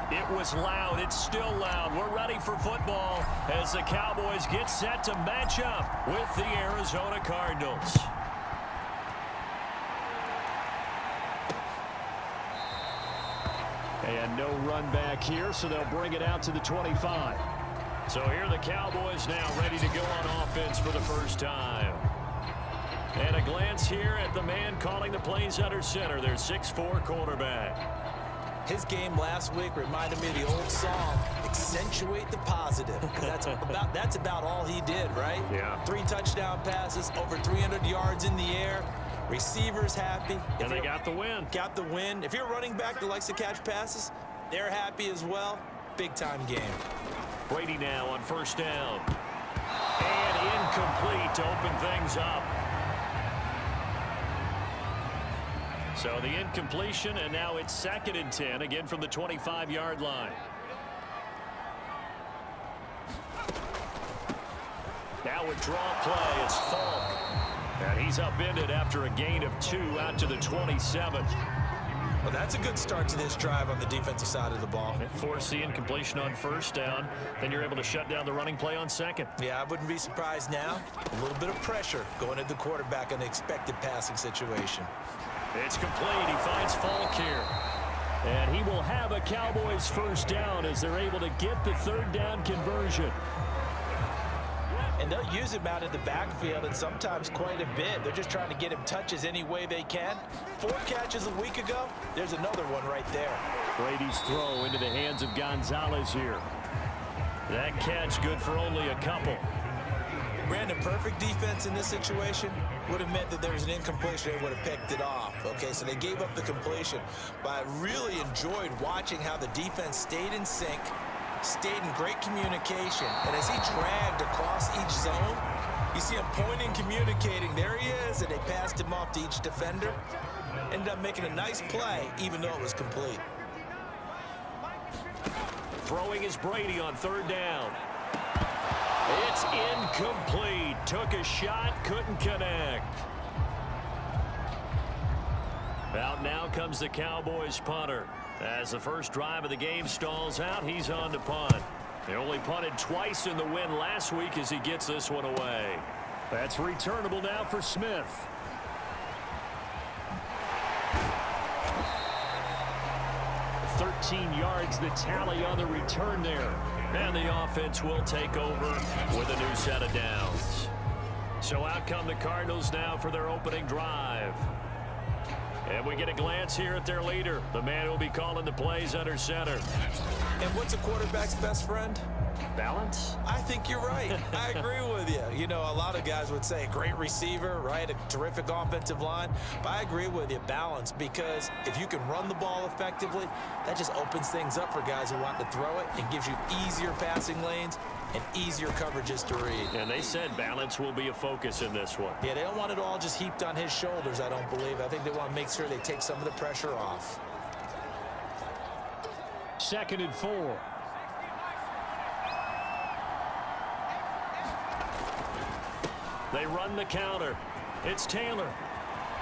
It was loud. It's still loud. We're ready for football as the Cowboys get set to match up with the Arizona Cardinals. And no run back here, so they'll bring it out to the 25. So here the Cowboys now ready to go on offense for the first time. And a glance here at the man calling the plays under center, their 6'4" quarterback. His game last week reminded me of the old song, accentuate the positive. That's about all he did, right? Yeah. 3 touchdown passes, over 300 yards in the air. Receivers happy. And they got the win. Got the win. If you're a running back that likes to catch passes, they're happy as well. Big-time game. Brady now on first down. And incomplete to open things up. So the incompletion, and now it's 2nd and 10, again from the 25-yard line. Now a draw play, it's Falk. And he's upended after a gain of 2 out to the 27. Well, that's a good start to this drive on the defensive side of the ball. Force the incompletion on first down. Then you're able to shut down the running play on 2nd. Yeah, I wouldn't be surprised now. A little bit of pressure going at the quarterback in the expected passing situation. It's complete. He finds Falk here. And he will have a Cowboys first down as they're able to get the 3rd down conversion. And they'll use him out of the backfield, and sometimes quite a bit. They're just trying to get him touches any way they can. 4 catches a week ago. There's another one right there. Brady's throw into the hands of Gonzalez here. That catch good for only a couple. Brandon, perfect defense in this situation would have meant that there was an incompletion. They would have picked it off. Okay, so they gave up the completion. But I really enjoyed watching how the defense stayed in sync, stayed in great communication. And as he dragged across each zone, you see him pointing, communicating. There he is, and they passed him off to each defender. Ended up making a nice play, even though it was complete. Throwing is Brady on 3rd down. It's incomplete. Took a shot, couldn't connect. Out now comes the Cowboys punter. As the first drive of the game stalls out, he's on to punt. They only punted twice in the win last week as he gets this one away. That's returnable now for Smith. Yards the tally on the return there. And the offense will take over with a new set of downs. So out come the Cardinals now for their opening drive. And we get a glance here at their leader, the man who will be calling the plays under center. And what's a quarterback's best friend? Balance? I think you're right. I agree with you. You know, a lot of guys would say great receiver, right? A terrific offensive line. But I agree with you, balance, because if you can run the ball effectively, that just opens things up for guys who want to throw it and gives you easier passing lanes and easier coverages to read. And they said balance will be a focus in this one. Yeah, they don't want it all just heaped on his shoulders, I don't believe. I think they want to make sure they take some of the pressure off. 2nd and 4. They run the counter. It's Taylor.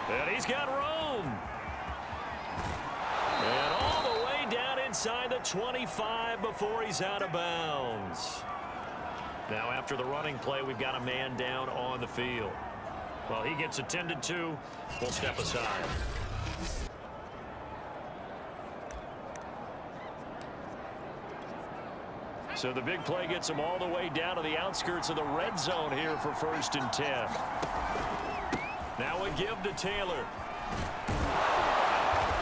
And he's got room. And all the way down inside the 25 before he's out of bounds. Now after the running play, we've got a man down on the field. Well, he gets attended to. We'll step aside. So the big play gets him all the way down to the outskirts of the red zone here for 1st and 10. Now a give to Taylor.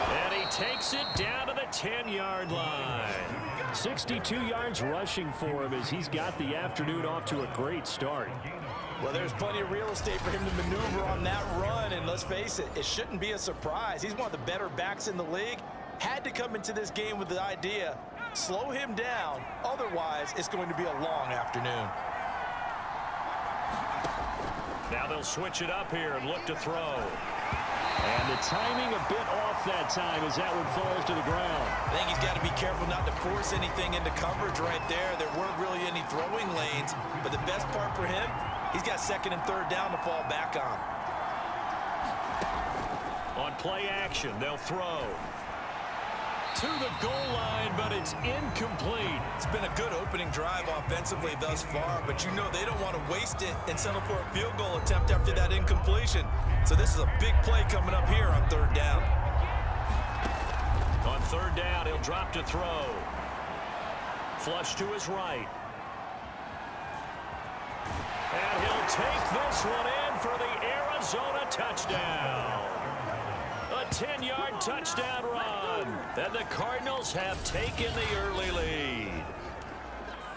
And he takes it down to the 10-yard line. 62 yards rushing for him as he's got the afternoon off to a great start. Well, there's plenty of real estate for him to maneuver on that run, and let's face it, it shouldn't be a surprise. He's one of the better backs in the league. Had to come into this game with the idea, slow him down, otherwise it's going to be a long afternoon. Now they'll switch it up here and look to throw. And the timing a bit off that time as that one falls to the ground. I think he's got to be careful not to force anything into coverage right there. There weren't really any throwing lanes, but the best part for him, he's got 2nd and 3rd down to fall back on. On play action, they'll throw. To the goal line, but it It's incomplete. It's been a good opening drive offensively thus far, but you know they don't want to waste it and settle for a field goal attempt after that incompletion. So this is a big play coming up here on third down. On third down, he'll drop to throw. Flush to his right. And he'll take this one in for the Arizona touchdown. A 10-yard touchdown run. And the Cardinals have taken the early lead.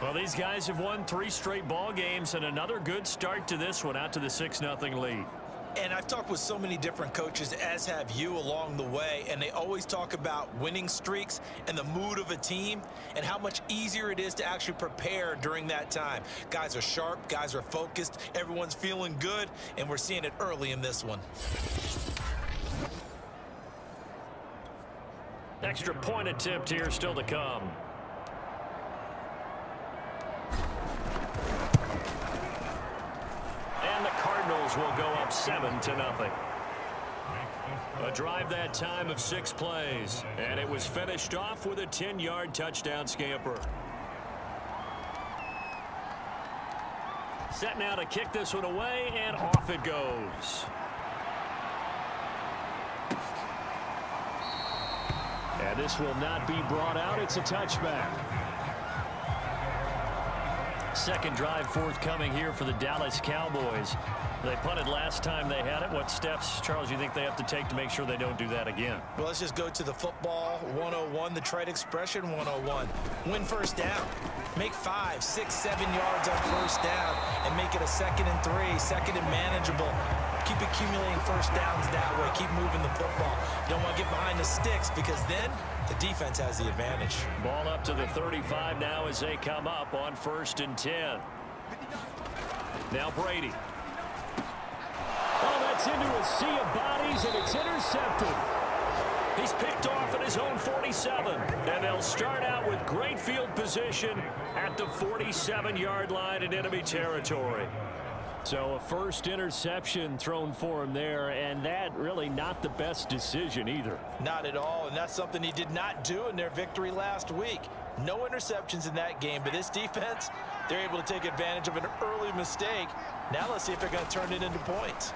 Well, these guys have won 3 straight ball games, and another good start to this one, out to the 6-0 lead. And I've talked with so many different coaches, as have you, along the way, and they always talk about winning streaks and the mood of a team and how much easier it is to actually prepare during that time. Guys are sharp, guys are focused, everyone's feeling good, and we're seeing it early in this one. Extra point attempt here still to come. And the Cardinals will go up 7-0. A drive that time of 6 plays, and it was finished off with a 10-yard touchdown scamper. Set now to kick this one away, and off it goes. And this will not be brought out. It's a touchback. Second drive forthcoming here for the Dallas Cowboys. They punted last time they had it. What steps, Charles, you think they have to take to make sure they don't do that again? Well, let's just go to the football 101, the trade expression 101. Win first down. Make 5, 6, 7 yards on first down and make it a 2nd and 3, 2nd and manageable. Keep accumulating first downs that way. Keep moving the football. You don't want to get behind the sticks because then the defense has the advantage. Ball up to the 35 now as they come up on 1st and 10. Now Brady. Oh, that's into a sea of bodies, and it's intercepted. He's picked off at his own 47, and they'll start out with great field position at the 47-yard line in enemy territory. So a first interception thrown for him there, and that really not the best decision either. Not at all, and that's something he did not do in their victory last week. No interceptions in that game, but this defense, they're able to take advantage of an early mistake. Now let's see if they're going to turn it into points.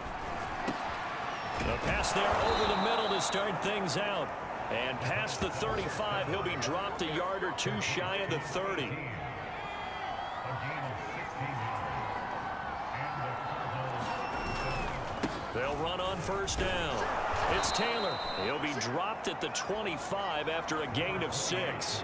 The pass there over the middle to start things out. And past the 35, he'll be dropped a yard or 2 shy of the 30. They'll run on first down. It's Taylor. He'll be dropped at the 25 after a gain of 6.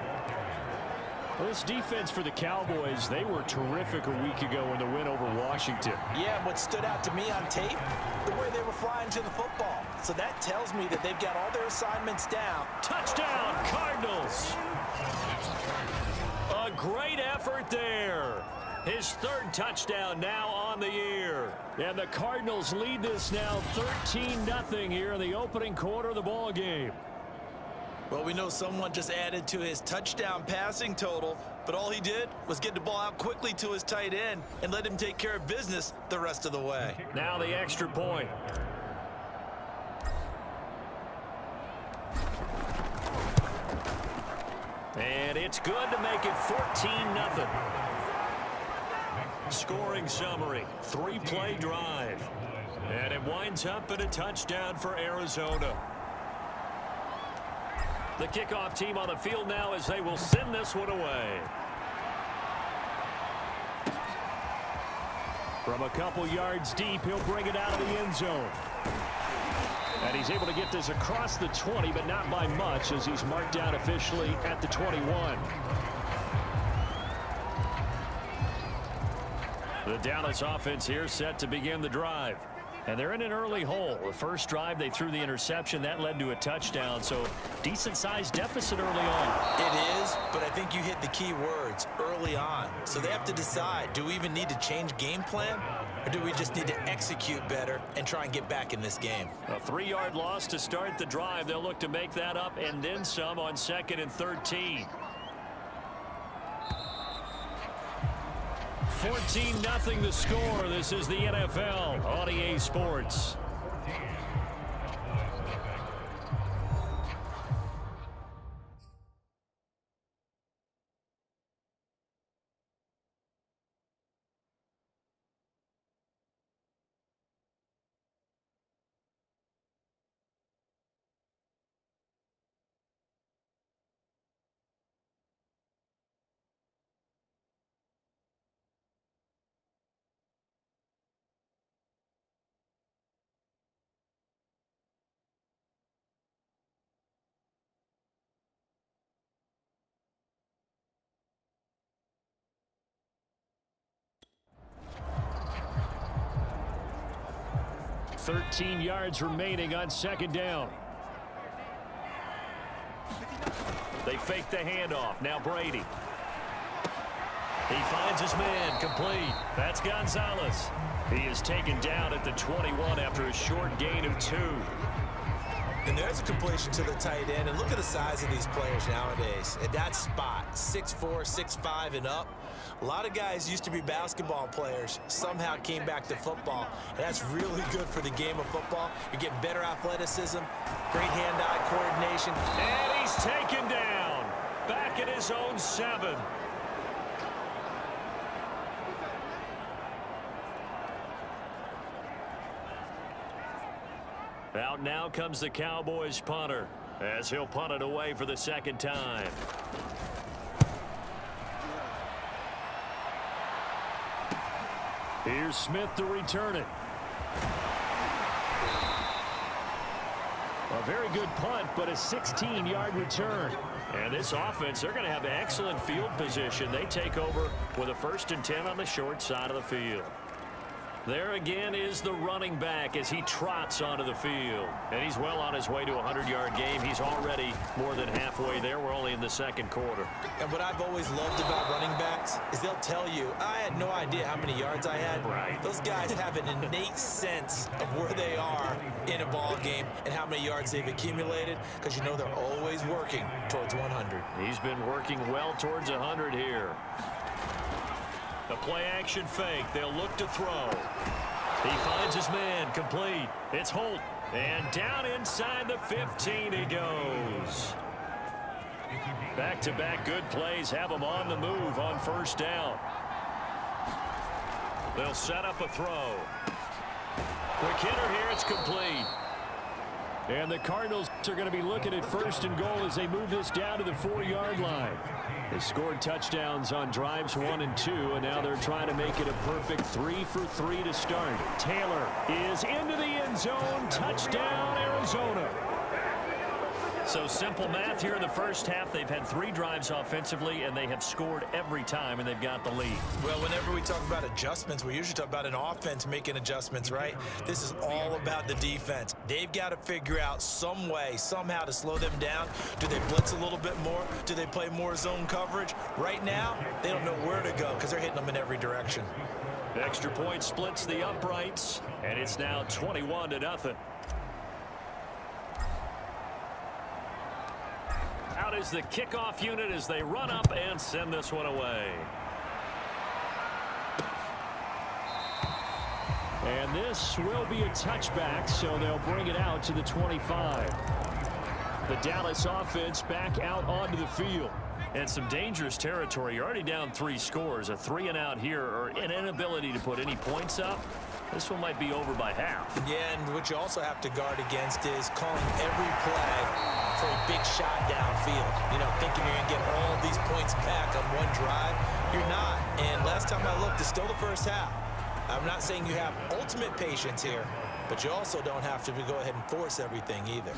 Well, this defense for the Cowboys, they were terrific a week ago in the win over Washington. Yeah, what stood out to me on tape, the way they were flying to the football. So that tells me that they've got all their assignments down. Touchdown, Cardinals. A great effort there. His 3rd touchdown now on the year. And the Cardinals lead this now 13-0 here in the opening quarter of the ball game. Well, we know someone just added to his touchdown passing total, but all he did was get the ball out quickly to his tight end and let him take care of business the rest of the way. Now the extra point. And it's good to make it 14-0. Scoring summary, 3-play drive. And it winds up in a touchdown for Arizona. The kickoff team on the field now as they will send this one away. From a couple yards deep, he'll bring it out of the end zone. And he's able to get this across the 20, but not by much as he's marked down officially at the 21. The Dallas offense here set to begin the drive. And they're in an early hole. The first drive, they threw the interception. That led to a touchdown. So decent-sized deficit early on. It is, but I think you hit the key words, early on. So they have to decide, do we even need to change game plan? Or do we just need to execute better and try and get back in this game? A 3-yard loss to start the drive. They'll look to make that up and then some on 2nd and 13. 14-0 the score. This is the NFL on EA Sports. 13 yards remaining on second down. They fake the handoff. Now Brady. He finds his man, complete. That's Gonzalez. He is taken down at the 21 after a short gain of 2. And there's a completion to the tight end. And look at the size of these players nowadays. At that spot, 6'4", 6'5", and up. A lot of guys used to be basketball players, somehow came back to football. And that's really good for the game of football. You're getting better athleticism, great hand-eye coordination. And he's taken down. Back at his own 7. Out now comes the Cowboys punter as he'll punt it away for the second time. Here's Smith to return it. A very good punt, but a 16-yard return. And this offense, they're going to have excellent field position. They take over with a 1st and 10 on the short side of the field. There again is the running back as he trots onto the field. And he's well on his way to a 100-yard game. He's already more than halfway there. We're only in the second quarter. And what I've always loved about running backs is they'll tell you, I had no idea how many yards I had. Right. Those guys have an innate sense of where they are in a ball game and how many yards they've accumulated, because you know they're always working towards 100. He's been working well towards 100 here. The play-action fake. They'll look to throw. He finds his man, complete. It's Holt. And down inside the 15 he goes. Back-to-back good plays have him on the move on 1st down. They'll set up a throw. Quick hitter here. It's complete. And the Cardinals are going to be looking at 1st and goal as they move this down to the 4-yard line. They scored touchdowns on drives 1 and 2, and now they're trying to make it a perfect 3 for 3 to start. Taylor is into the end zone. Touchdown, Arizona. So simple math here in the first half. They've had 3 drives offensively, and they have scored every time, and they've got the lead. Well, whenever we talk about adjustments, we usually talk about an offense making adjustments, right? This is all about the defense. They've got to figure out some way, somehow to slow them down. Do they blitz a little bit more? Do they play more zone coverage? Right now, they don't know where to go because they're hitting them in every direction. The extra point splits the uprights, and it's now 21-0. Out is the kickoff unit as they run up and send this one away. And this will be a touchback, so they'll bring it out to the 25. The Dallas offense back out onto the field. And some dangerous territory. You're already down 3 scores. A 3-and-out here, or an inability to put any points up. This one might be over by half. Yeah, and what you also have to guard against is calling every play for a big shot downfield. You know, thinking you're going to get all these points back on one drive. You're not. And last time I looked, it's still the first half. I'm not saying you have ultimate patience here, but you also don't have to go ahead and force everything either.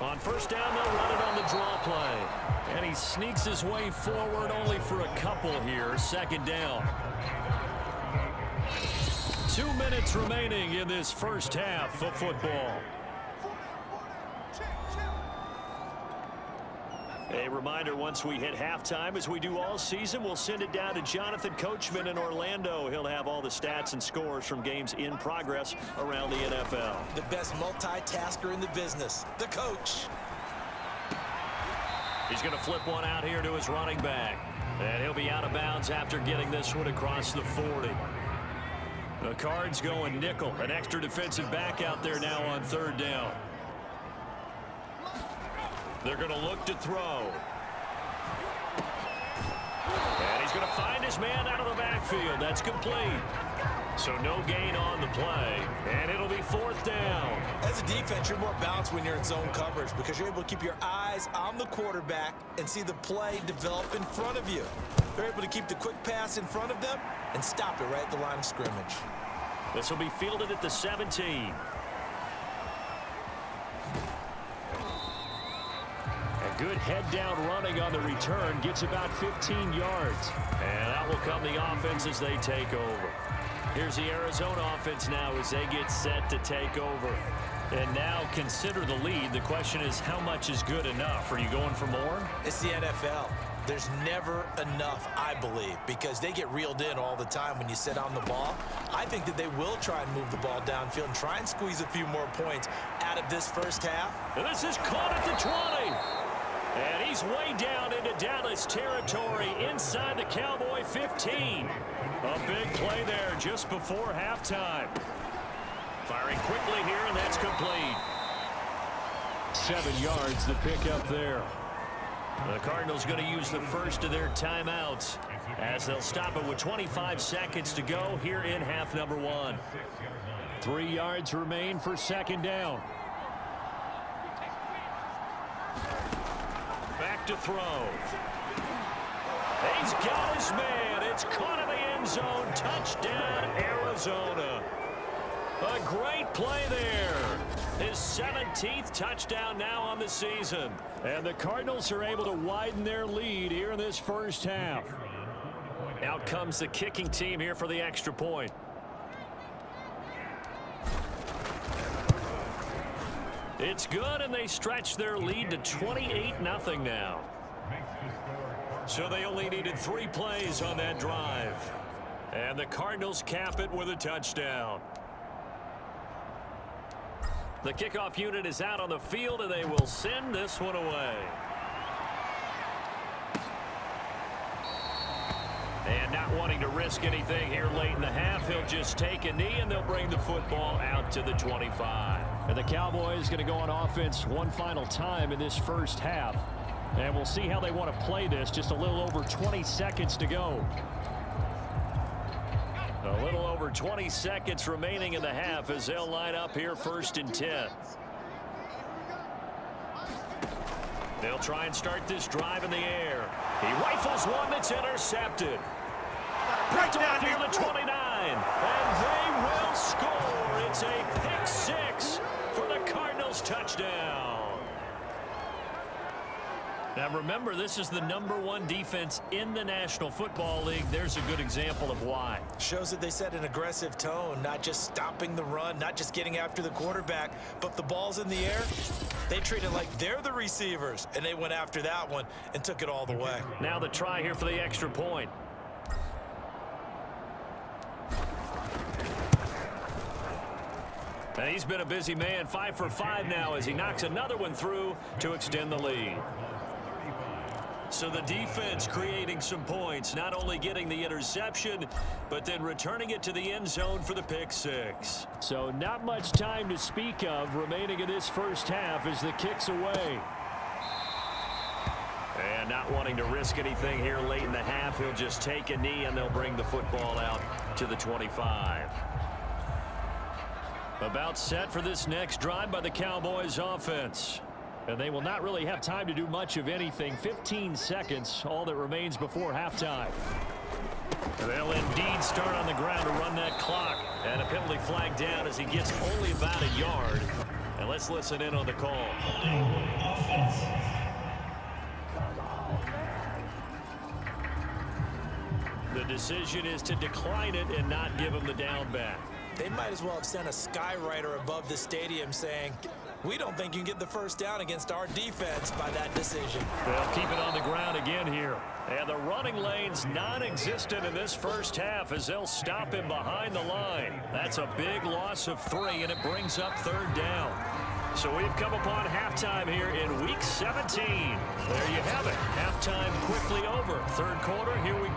On 1st down, they'll run it on the draw play. And he sneaks his way forward only for a couple here. 2nd down. 2 minutes remaining in this first half of football. A reminder, once we hit halftime, as we do all season, we'll send it down to Jonathan Coachman in Orlando. He'll have all the stats and scores from games in progress around the NFL. The best multitasker in the business, the coach. He's going to flip one out here to his running back. And he'll be out of bounds after getting this one across the 40. The Cards going nickel. An extra defensive back out there now on 3rd down. They're going to look to throw. And he's going to find his man out of the backfield. That's complete. So no gain on the play. And it'll be 4th down. As a defense, you're more balanced when you're in zone coverage because you're able to keep your eyes on the quarterback and see the play develop in front of you. They're able to keep the quick pass in front of them and stop it right at the line of scrimmage. This will be fielded at the 17. A good head-down running on the return. Gets about 15 yards. And that will come the offense as they take over. Here's the Arizona offense now as they get set to take over. And now consider the lead. The question is, how much is good enough? Are you going for more? It's the NFL. There's never enough, I believe, because they get reeled in all the time when you sit on the ball. I think that they will try and move the ball downfield and try and squeeze a few more points out of this first half. And this is caught at the 20. And he's way down into Dallas territory inside the Cowboy 15. A big play there just before halftime. Firing quickly here, and that's complete. 7 yards the pick up there. The Cardinals going to use the first of their timeouts as they'll stop it with 25 seconds to go here in half number 1. 3 yards remain for second down. Back to throw. He's got his man. It's caught in the end zone. Touchdown, Arizona. A great play there. His 17th touchdown now on the season. And the Cardinals are able to widen their lead here in this first half. Out comes the kicking team here for the extra point. It's good, and they stretch their lead to 28-0 now. So they only needed 3 plays on that drive. And the Cardinals cap it with a touchdown. The kickoff unit is out on the field, and they will send this one away. And not wanting to risk anything here late in the half, he'll just take a knee, and they'll bring the football out to the 25. And the Cowboys going to go on offense one final time in this first half. And we'll see how they want to play this. Just a little over 20 seconds to go. A little over 20 seconds remaining in the half as they'll line up here 1st and 10. They'll try and start this drive in the air. He rifles one that's intercepted. Picked off near the 29. And they will score. It's a pick 6 for the Cardinals touchdown. Now remember, this is the #1 defense in the National Football League. There's a good example of why. Shows that they set an aggressive tone, not just stopping the run, not just getting after the quarterback, but the ball's in the air. They treat it like they're the receivers, and they went after that one and took it all the way. Now the try here for the extra point. And he's been a busy man, 5 for 5 now as he knocks another one through to extend the lead. So the defense creating some points, not only getting the interception, but then returning it to the end zone for the pick 6. So not much time to speak of remaining in this first half as the kick's away. And not wanting to risk anything here late in the half, he'll just take a knee and they'll bring the football out to the 25. About set for this next drive by the Cowboys offense. And they will not really have time to do much of anything. 15 seconds, all that remains before halftime. They'll indeed start on the ground to run that clock. And a penalty flag down as he gets only about a yard. And let's listen in on the call. The decision is to decline it and not give him the down back. They might as well have sent a skywriter above the stadium saying, we don't think you can get the first down against our defense by that decision. They'll keep it on the ground again here. And the running lane's non-existent in this first half as they'll stop him behind the line. That's a big loss of 3, and it brings up 3rd down. So we've come upon halftime here in Week 17. There you have it. Halftime quickly over. 3rd quarter, here we go.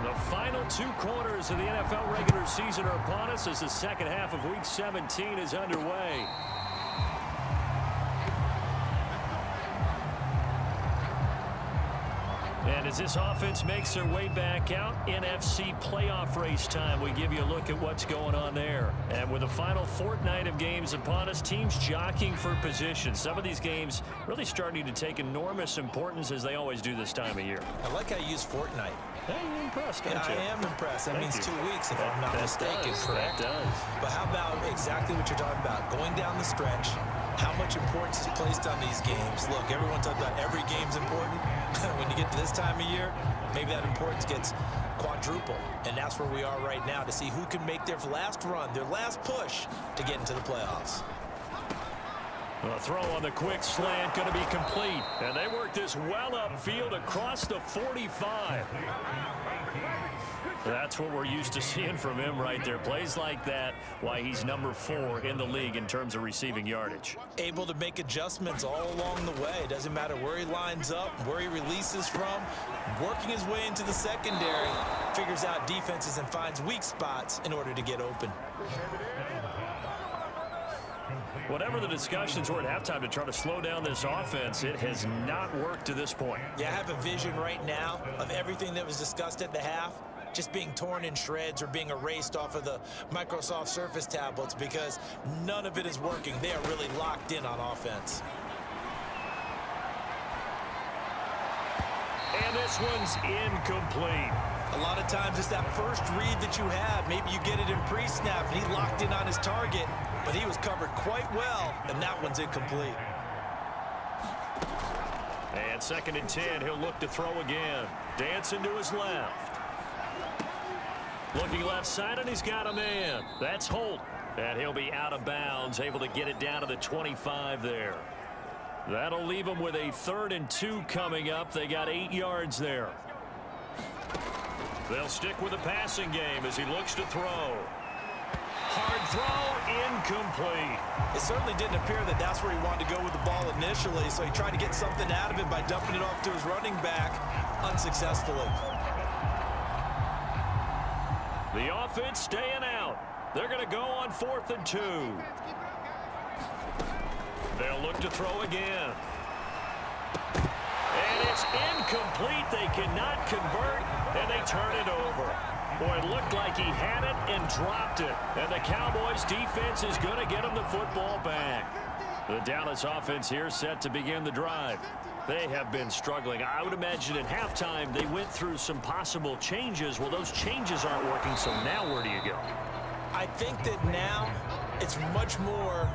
The final 2 quarters of the NFL regular season are upon us as the second half of Week 17 is underway. And As this offense makes their way back out, NFC playoff race time, we give you a look at what's going on there. And with the final fortnight of games upon us, teams jockeying for position. Some of these games really starting to take enormous importance, as they always do this time of year. I like how you use fortnight. Hey, you're impressed, aren't you? I am impressed. That means 2 weeks, if I'm not That mistaken, does, correct? that does. But how about exactly what you're talking about? Going down the stretch, how much importance is placed on these games? Look, everyone talks about every game's important. When you get to this time of year, maybe that importance gets quadrupled. And that's where we are right now, to see who can make their last run, their last push to get into the playoffs. A throw on the quick slant going to be complete. And they work this well upfield across the 45. That's what we're used to seeing from him right there. Plays like that, why he's number 4 in the league in terms of receiving yardage. Able to make adjustments all along the way. Doesn't matter where he lines up, where he releases from. Working his way into the secondary, figures out defenses and finds weak spots in order to get open. Whatever the discussions were at halftime to try to slow down this offense, it has not worked to this point. Yeah, I have a vision right now of everything that was discussed at the half just being torn in shreds or being erased off of the Microsoft Surface tablets, because none of it is working. They are really locked in on offense. And this one's incomplete. A lot of times it's that first read that you have. Maybe you get it in pre-snap and he locked in on his target, but he was covered quite well, and that one's incomplete. And 2nd and 10, he'll look to throw again. Dancing to his left. Looking left side, and he's got a man. That's Holt. And he'll be out of bounds, able to get it down to the 25 there. That'll leave him with a 3rd and 2 coming up. They got 8 yards there. They'll stick with the passing game as he looks to throw. Hard throw, incomplete. It certainly didn't appear that that's where he wanted to go with the ball initially, so he tried to get something out of it by dumping it off to his running back unsuccessfully. The offense staying out. They're going to go on 4th and 2. They'll look to throw again. And it's incomplete. They cannot convert, and they turn it over. Boy, it looked like he had it and dropped it. And the Cowboys defense is going to get him the football back. The Dallas offense here set to begin the drive. They have been struggling. I would imagine at halftime they went through some possible changes. Well, those changes aren't working, so now where do you go? I think that now it's much more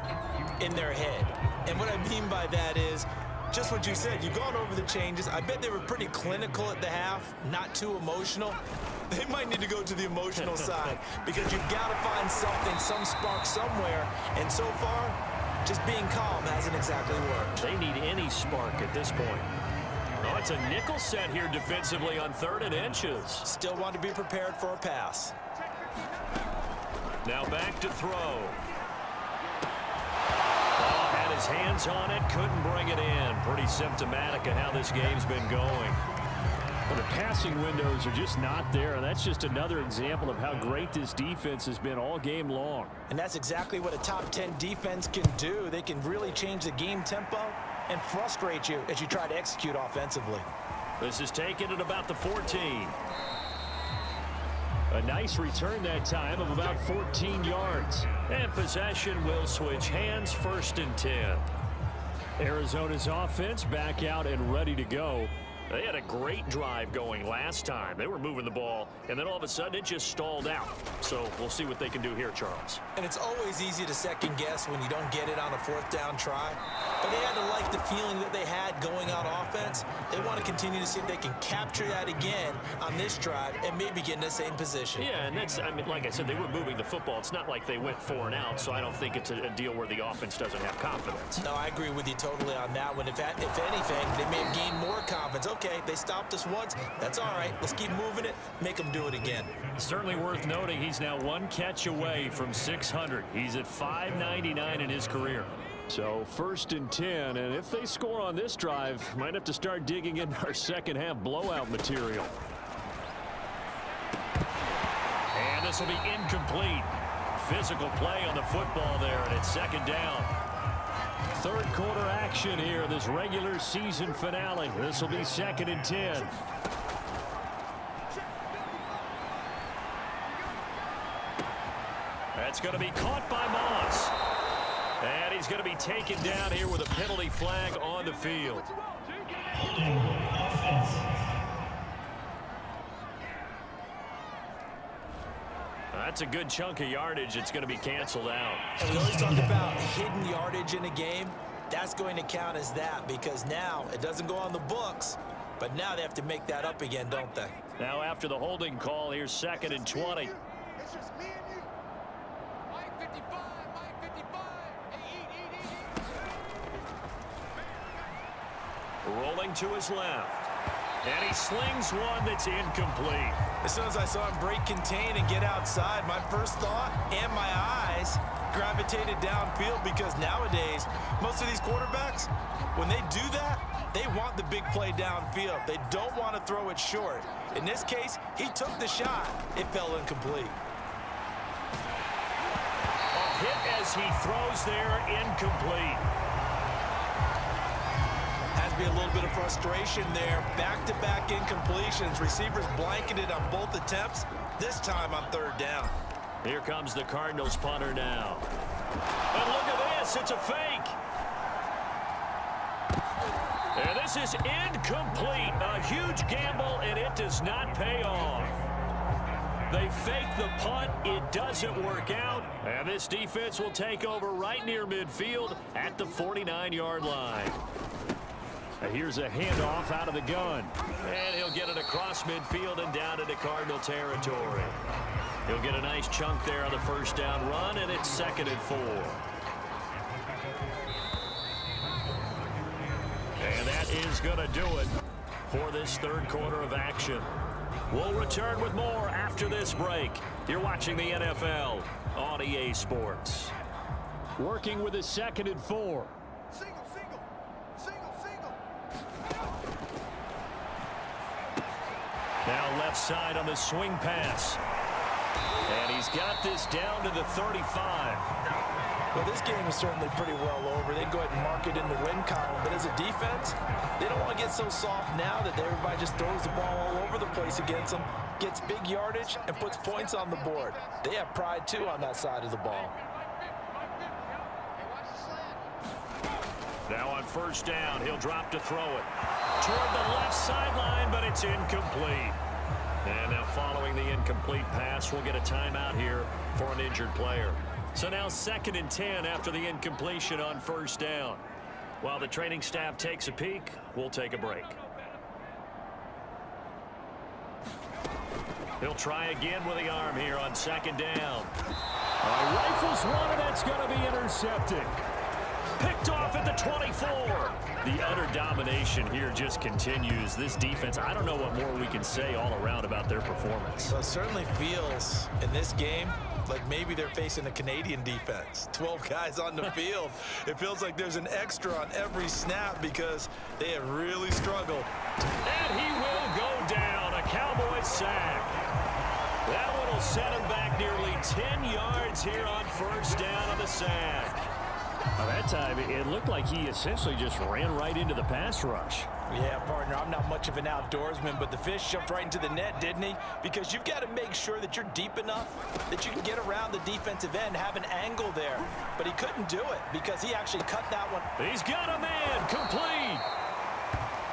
in their head. And what I mean by that is just what you said. You've gone over the changes. I bet they were pretty clinical at the half, not too emotional. They might need to go to the emotional side, because you've got to find something, some spark somewhere. And so far, just being calm hasn't exactly worked. They need any spark at this point. Oh, it's a nickel set here defensively on 3rd and inches. Still want to be prepared for a pass. Now back to throw. Oh, had his hands on it, couldn't bring it in. Pretty symptomatic of how this game's been going. Well, the passing windows are just not there, and that's just another example of how great this defense has been all game long. And that's exactly what a top 10 defense can do. They can really change the game tempo and frustrate you as you try to execute offensively. This is taken at about the 14. A nice return that time of about 14 yards. And possession will switch hands, 1st and 10. Arizona's offense back out and ready to go. They had a great drive going last time. They were moving the ball, and then all of a sudden it just stalled out. So we'll see what they can do here, Charles. And it's always easy to second guess when you don't get it on a 4th down try. But they had to like the feeling that they had going on offense. They want to continue to see if they can capture that again on this drive and maybe get in the same position. Yeah, and that's, I mean, like I said, they were moving the football. It's not like they went 4 and out, so I don't think it's a deal where the offense doesn't have confidence. No, I agree with you totally on that one. If anything, they may have gained more confidence. Okay, they stopped us once. That's all right. Let's keep moving it. Make them do it again. Certainly worth noting he's now 1 catch away from 600. He's at 599 in his career. So 1st and 10, and if they score on this drive, might have to start digging in our second half blowout material. And this will be incomplete. Physical play on the football there, and it's 2nd down. 3rd quarter action here, this regular season finale. This will be 2nd and 10. It's going to be caught by Moss. And he's going to be taken down here with a penalty flag on the field. That's a good chunk of yardage. It's going to be canceled out. And we always talk about hidden yardage in a game. That's going to count as that because now it doesn't go on the books, but now they have to make that up again, don't they? Now after the holding call, here's 2nd and 20. It's just me and you. Mike 55, Mike 55. Hey, eat. Rolling to his left. And he slings one that's incomplete. As soon as I saw him break contain and get outside, my first thought and my eyes gravitated downfield because nowadays, most of these quarterbacks, when they do that, they want the big play downfield. They don't want to throw it short. In this case, he took the shot. It fell incomplete. A hit as he throws there, incomplete. Has to be a little bit of frustration there. Back-to-back incompletions. Receivers blanketed on both attempts, this time on 3rd down. Here comes the Cardinals punter now. And look at this, it's a fake. And this is incomplete. A huge gamble, and it does not pay off. They fake the punt. It doesn't work out. And this defense will take over right near midfield at the 49-yard line. Here's a handoff out of the gun. And he'll get it across midfield and down into Cardinal territory. He'll get a nice chunk there on the 1st down run, and it's 2nd and 4. And that is going to do it for this 3rd quarter of action. We'll return with more after this break. You're watching the NFL on EA Sports. Working with his 2nd and 4. Single. Now left side on the swing pass. And he's got this down to the 35. Well, this game is certainly pretty well over. They can go ahead and mark it in the win column. But as a defense, they don't want to get so soft now that everybody just throws the ball all over the place against them, gets big yardage, and puts points on the board. They have pride, too, on that side of the ball. Now on 1st down, he'll drop to throw it. Toward the left sideline, but it's incomplete. And now following the incomplete pass, we'll get a timeout here for an injured player. So now 2nd and 10 after the incompletion on 1st down. While the training staff takes a peek, we'll take a break. He'll try again with the arm here on 2nd down. Rifles one, and that's going to be intercepted. Picked off at the 24. The utter domination here just continues. This defense, I don't know what more we can say all around about their performance. Well, it certainly feels in this game like maybe they're facing a Canadian defense. 12 guys on the field. It feels like there's an extra on every snap because they have really struggled. And he will go down. A Cowboys sack. That one will set him back nearly 10 yards here on 1st down on the sack. By that time, it looked like he essentially just ran right into the pass rush. Yeah, partner, I'm not much of an outdoorsman, but the fish jumped right into the net, didn't he? Because you've got to make sure that you're deep enough that you can get around the defensive end, have an angle there. But he couldn't do it because he actually cut that one. He's got a man, complete.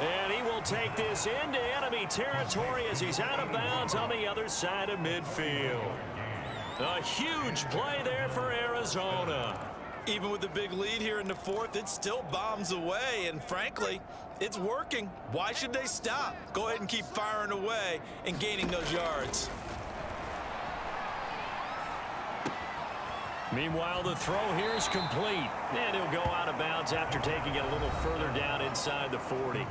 And he will take this into enemy territory as he's out of bounds on the other side of midfield. A huge play there for Arizona. Even with the big lead here in the 4th, it still bombs away, and frankly, it's working. Why should they stop? Go ahead and keep firing away and gaining those yards. Meanwhile, the throw here is complete, and he'll go out of bounds after taking it a little further down inside the 40.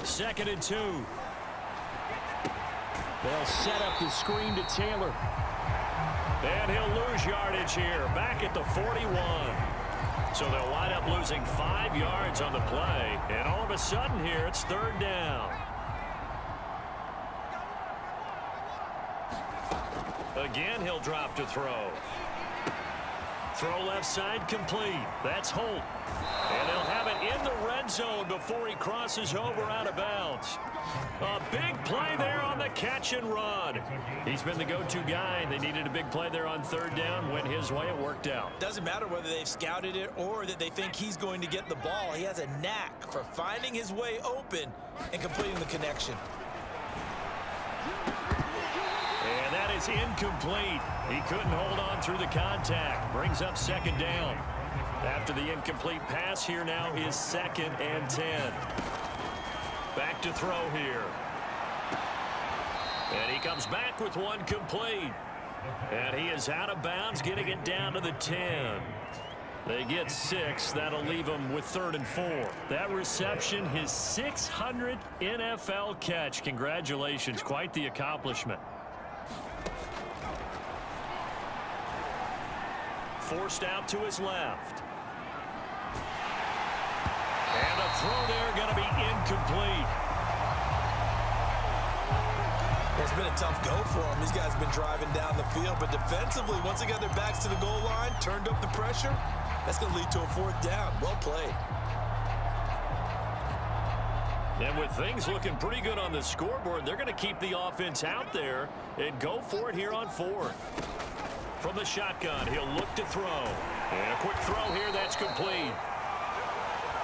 Second and 2. They'll set up the screen to Taylor. And he'll lose yardage here, back at the 41. So they'll wind up losing 5 yards on the play. And all of a sudden here, it's 3rd down. Again, he'll drop to throw. Throw left side complete. That's Holt. And they'll have it in the red zone before he crosses over out of bounds. A big play there on the catch and run. He's been the go-to guy. They needed a big play there on third down. Went his way. It worked out. Doesn't matter whether they've scouted it or that they think he's going to get the ball. He has a knack for finding his way open and completing the connection. And that is incomplete. He couldn't hold on through the contact. Brings up second down. After the incomplete pass, here now is 2nd and 10. Back to throw here. And he comes back with one complete. And he is out of bounds, getting it down to the 10. They get 6. That'll leave him with 3rd and 4. That reception, his 600th NFL catch. Congratulations. Quite the accomplishment. Forced out to his left. And the throw there going to be incomplete. It's been a tough go for him. These guys have been driving down the field, but defensively, once they got their backs to the goal line, turned up the pressure, that's going to lead to a 4th down. Well played. And with things looking pretty good on the scoreboard, they're going to keep the offense out there and go for it here on 4th. From the shotgun, he'll look to throw. And a quick throw here, that's complete.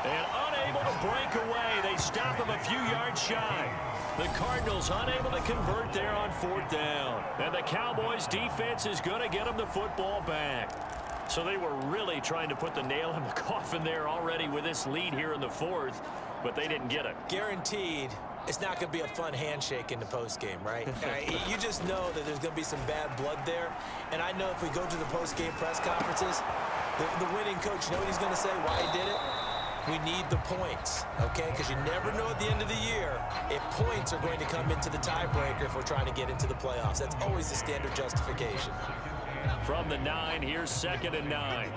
And unable to break away. They stop him a few yards shy. The Cardinals unable to convert there on 4th down. And the Cowboys defense is going to get them the football back. So they were really trying to put the nail in the coffin there already with this lead here in the 4th, but they didn't get it. Guaranteed, it's not going to be a fun handshake in the postgame, right? You just know that there's going to be some bad blood there. And I know if we go to the postgame press conferences, the winning coach, you know what he's going to say, why he did it? We need the points, okay? Because you never know at the end of the year if points are going to come into the tiebreaker if we're trying to get into the playoffs. That's always the standard justification. From the 9, here's 2nd and 9.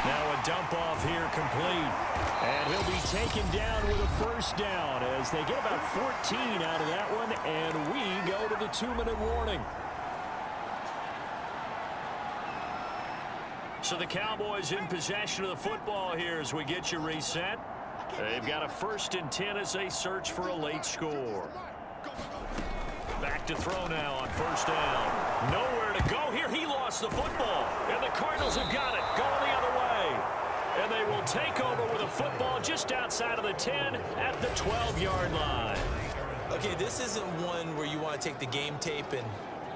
Now a dump off here complete. And he'll be taken down with a 1st down as they get about 14 out of that one. And we go to the 2-minute warning. So the Cowboys in possession of the football here as we get you reset. They've got a 1st and 10 as they search for a late score. Back to throw now on 1st down. Nowhere to go here. He lost the football. And the Cardinals have got it. Going the other way. And they will take over with a football just outside of the 10 at the 12-yard line. Okay, this isn't one where you want to take the game tape and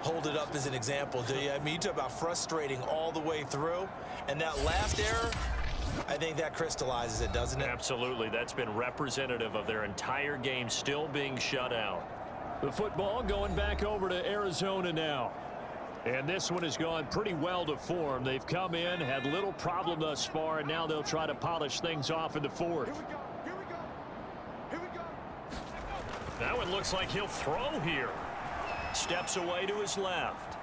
hold it up as an example, do you? I mean, you talk about frustrating all the way through. And that last error, I think that crystallizes it, doesn't it? Absolutely. That's been representative of their entire game still being shut out. The football going back over to Arizona now. And this one has gone pretty well to form. They've come in, had little problem thus far, and now they'll try to polish things off in the 4th. That one looks like he'll throw here. Steps away to his left.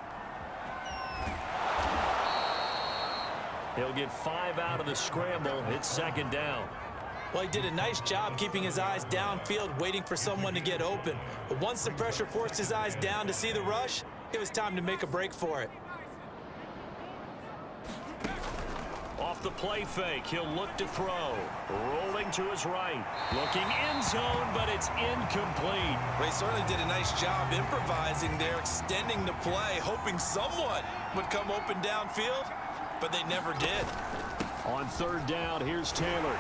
He'll get 5 out of the scramble. It's 2nd down. Well, he did a nice job keeping his eyes downfield, waiting for someone to get open. But once the pressure forced his eyes down to see the rush, it was time to make a break for it. Off the play fake, he'll look to throw. Rolling to his right. Looking end zone, but it's incomplete. Well, he certainly did a nice job improvising there, extending the play, hoping someone would come open downfield, but they never did. On 3rd down, here's Taylor.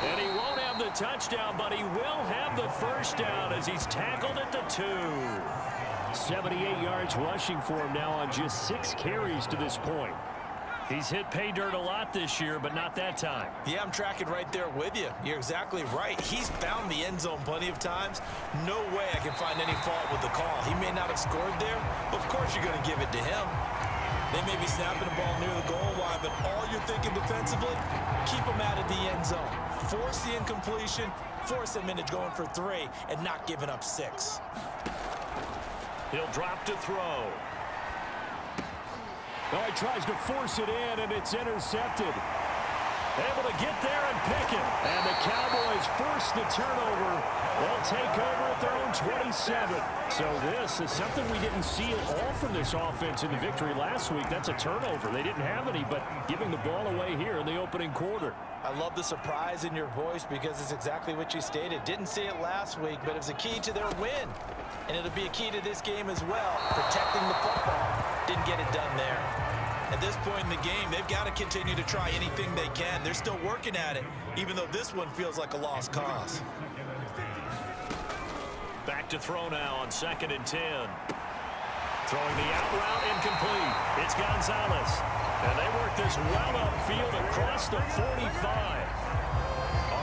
And he won't have the touchdown, but he will have the 1st down as he's tackled at the 2. 78 yards rushing for him now on just 6 carries to this point. He's hit pay dirt a lot this year, but not that time. Yeah, I'm tracking right there with you. You're exactly right. He's found the end zone plenty of times. No way I can find any fault with the call. He may not have scored there, but of course you're going to give it to him. They may be snapping the ball near the goal line, but all you're thinking defensively, keep them out of the end zone. Force the incompletion, force them into going for 3, and not giving up 6. He'll drop to throw. Oh, he tries to force it in, and it's intercepted. Able to get there and pick it. And the Cowboys force the turnover. They'll take over at their own 27. So this is something we didn't see at all from this offense in the victory last week. That's a turnover. They didn't have any, but giving the ball away here in the opening quarter. I love the surprise in your voice because it's exactly what you stated. Didn't see it last week, but it was a key to their win. And it'll be a key to this game as well. Protecting the football. Didn't get it done there. At this point in the game, they've got to continue to try anything they can. They're still working at it, even though this one feels like a lost cause. Back to throw now on 2nd and 10. Throwing the out route incomplete. It's Gonzalez. And they work this well upfield across the 45.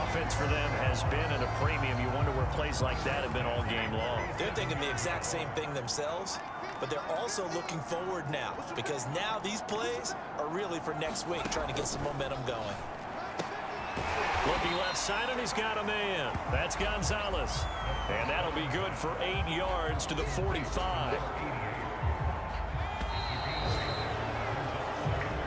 Offense for them has been at a premium. You wonder where plays like that have been all game long. They're thinking the exact same thing themselves, but they're also looking forward now because now these plays are really for next week, trying to get some momentum going. Looking left side, and he's got a man. That's Gonzalez. And that'll be good for 8 yards to the 45.